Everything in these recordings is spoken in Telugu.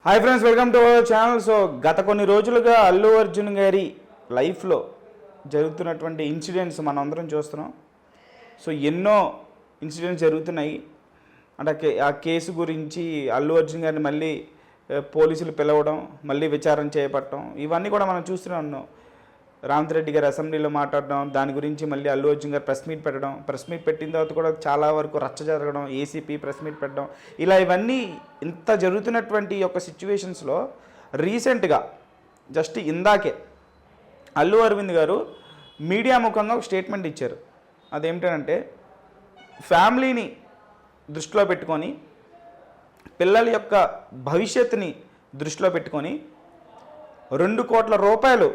Hi friends, welcome to our channel. So గత కొన్ని రోజులుగా అల్లు అర్జున్ గారి లైఫ్లో జరుగుతున్నటువంటి ఇన్సిడెంట్స్ మనం అందరం చూస్తున్నాం. సో ఎన్నో ఇన్సిడెంట్స్ జరుగుతున్నాయి. అంటే ఆ కేసు గురించి అల్లు అర్జున్ గారిని మళ్ళీ పోలీసులు పిలవడం, మళ్ళీ విచారణ చేపట్టడం, ఇవన్నీ కూడా మనం చూస్తూనే ఉన్నాం. రామత్ రెడ్డి గారు అసెంబ్లీలో మాట్లాడడం, దాని గురించి మళ్ళీ అల్లు అర్జున్ గారు ప్రెస్ మీట్ పెట్టడం, ప్రెస్ మీట్ పెట్టిన తర్వాత కూడా చాలా వరకు రచ్చ జరగడం, ఏసీపీ ప్రెస్ మీట్ పెట్టడం, ఇలా ఇవన్నీ ఇంత జరుగుతున్నటువంటి యొక్క సిచ్యువేషన్స్లో రీసెంట్గా జస్ట్ ఇందాకే అల్లు అరవింద్ గారు మీడియా ముఖంగా ఒక స్టేట్మెంట్ ఇచ్చారు. అదేమిటంటే, ఫ్యామిలీని దృష్టిలో పెట్టుకొని, పిల్లల యొక్క భవిష్యత్తుని దృష్టిలో పెట్టుకొని 2 కోట్ల రూపాయలు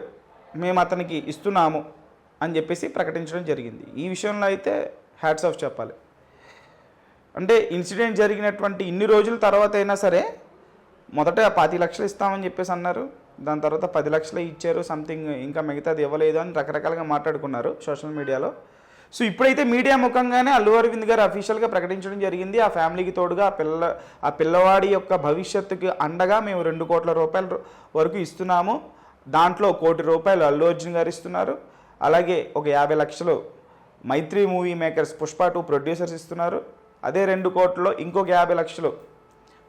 మేము అతనికి ఇస్తున్నాము అని చెప్పేసి ప్రకటించడం జరిగింది. ఈ విషయంలో అయితే హ్యాట్స్ ఆఫ్ చెప్పాలి. అంటే ఇన్సిడెంట్ జరిగినటువంటి ఇన్ని రోజుల తర్వాత అయినా సరే, మొదట 10 లక్షలు ఇస్తామని చెప్పేసి అన్నారు, దాని తర్వాత 10 లక్షలే ఇచ్చారు, సంథింగ్ ఇంకా మిగతాది ఇవ్వలేదు అని రకరకాలుగా మాట్లాడుకున్నారు సోషల్ మీడియాలో. సో ఇప్పుడైతే మీడియా ముఖంగానే అల్లు అరవింద్ గారు అఫీషియల్గా ప్రకటించడం జరిగింది. ఆ ఫ్యామిలీకి తోడుగా ఆ పిల్లవాడి యొక్క భవిష్యత్తుకి అండగా మేము 2 కోట్ల రూపాయల వరకు ఇస్తున్నాము. దాంట్లో 1 కోటి రూపాయలు అల్లు అర్జున్ గారు ఇస్తున్నారు. అలాగే ఒక 50 లక్షలు మైత్రి మూవీ మేకర్స్ పుష్ప 2 ప్రొడ్యూసర్స్ ఇస్తున్నారు. అదే 2 కోట్లలో ఇంకొక 50 లక్షలు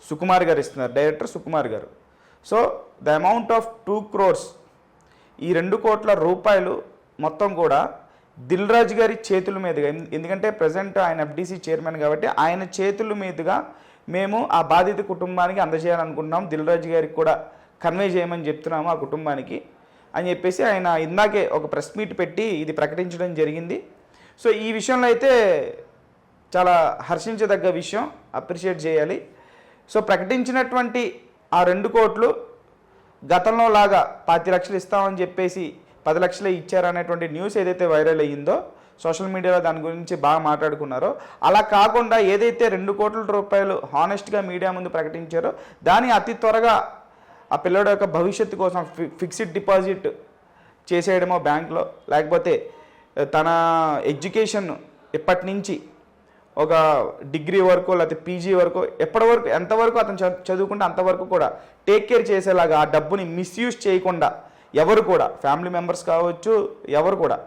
సుకుమార్ గారు ఇస్తున్నారు, డైరెక్టర్ సుకుమార్ గారు. So the amount of 2 crores, ఈ 2 కోట్ల రూపాయలు మొత్తం కూడా దిల్ రాజు గారి చేతుల మీదుగా, ఎందుకంటే ప్రజెంట్ ఆయన ఎఫ్డీసీ చైర్మన్ కాబట్టి ఆయన చేతుల మీదుగా మేము ఆ బాధిత కుటుంబానికి అందజేయాలనుకుంటున్నాం, దిల్ రాజు గారికి కూడా కన్వే చేయమని చెప్తున్నాము ఆ కుటుంబానికి అని చెప్పేసి ఆయన ఇందాకే ఒక ప్రెస్ మీట్ పెట్టి ఇది ప్రకటించడం జరిగింది. సో ఈ విషయంలో అయితే చాలా హర్షించదగ్గ విషయం, అప్రిషియేట్ చేయాలి. సో ప్రకటించినటువంటి ఆ 2 కోట్లు గతంలో లాగా 10 లక్షలు ఇస్తామని చెప్పేసి 10 లక్షలే ఇచ్చారనేటువంటి న్యూస్ ఏదైతే వైరల్ అయ్యిందో సోషల్ మీడియాలో, దాని గురించి బాగా మాట్లాడుకున్నారో, అలా కాకుండా ఏదైతే 2 కోట్ల రూపాయలు హానెస్ట్గా మీడియా ముందు ప్రకటించారో దాన్ని అతి త్వరగా ఆ పిల్లడి యొక్క భవిష్యత్తు కోసం ఫిక్స్డ్ డిపాజిట్ చేసేయడమో బ్యాంక్లో, లేకపోతే తన ఎడ్యుకేషన్ ఎప్పటి నుంచి ఒక డిగ్రీ వరకు లేకపోతే పీజీ వరకు ఎప్పటి వరకు ఎంతవరకు అతను చదువుకుంటే అంతవరకు కూడా టేక్ కేర్ చేసేలాగా, ఆ డబ్బుని మిస్యూజ్ చేయకుండా ఎవరు కూడా, ఫ్యామిలీ మెంబర్స్ కావచ్చు ఎవరు కూడా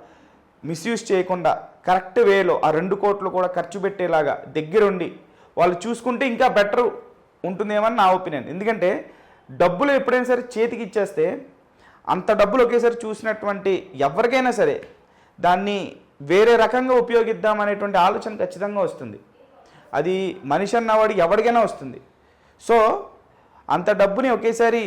మిస్యూజ్ చేయకుండా కరెక్ట్ వేలో ఆ 2 కోట్లు కూడా ఖర్చు పెట్టేలాగా దగ్గరుండి వాళ్ళు చూసుకుంటే ఇంకా బెటర్ ఉంటుందేమని నా ఒపీనియన్. ఎందుకంటే డబ్బులు ఎప్పుడైనా సరే చేతికి ఇచ్చేస్తే అంత డబ్బులు ఒకేసారి చూసినటువంటి ఎవరికైనా సరే దాన్ని వేరే రకంగా ఉపయోగిద్దామనేటువంటి ఆలోచన ఖచ్చితంగా వస్తుంది. అది మనిషి అన్నవాడు ఎవరికైనా వస్తుంది. సో అంత డబ్బుని ఒకేసారి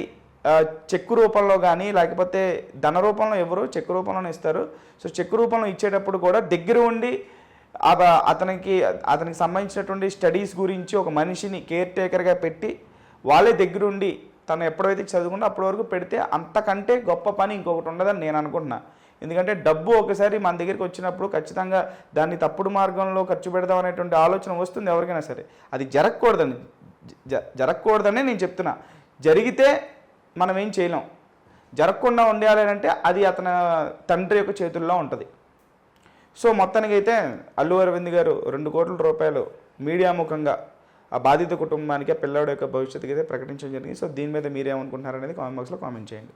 చెక్కు రూపంలో కానీ లేకపోతే ధన రూపంలో ఎవరు చెక్కు రూపంలోనే ఇస్తారు. సో చెక్కు రూపంలో ఇచ్చేటప్పుడు కూడా దగ్గర ఉండి అతనికి సంబంధించినటువంటి స్టడీస్ గురించి ఒక మనిషిని కేర్ టేకర్గా పెట్టి వాళ్ళే దగ్గరుండి తను ఎప్పుడైతే చదువుకుంటే అప్పటి వరకు పెడితే అంతకంటే గొప్ప పని ఇంకొకటి ఉండదని నేను అనుకుంటున్నా. ఎందుకంటే డబ్బు ఒకసారి మన దగ్గరికి వచ్చినప్పుడు ఖచ్చితంగా దాన్ని తప్పుడు మార్గంలో ఖర్చు పెడదాం అనేటువంటి ఆలోచన వస్తుంది ఎవరికైనా సరే. అది జరగకూడదనే నేను చెప్తున్నా. జరిగితే మనం ఏం చేయలేం, జరగకుండా ఉండాలి అంటే అది అతని తండ్రి యొక్క చేతుల్లో ఉంటుంది. సో మొత్తానికి అయితే అల్లు అరవింద్ గారు 2 కోట్ల రూపాయలు మీడియా ముఖంగా ఆ బాధిత కుటుంబానికి, ఆ పిల్లాడి యొక్క భవిష్యత్తుకి అయితే ప్రకటించడం జరిగింది. సో దీని మీద మీరేమనుకుంటున్నారనేది కామెంట్ బాక్స్లో కామెంట్ చేయండి.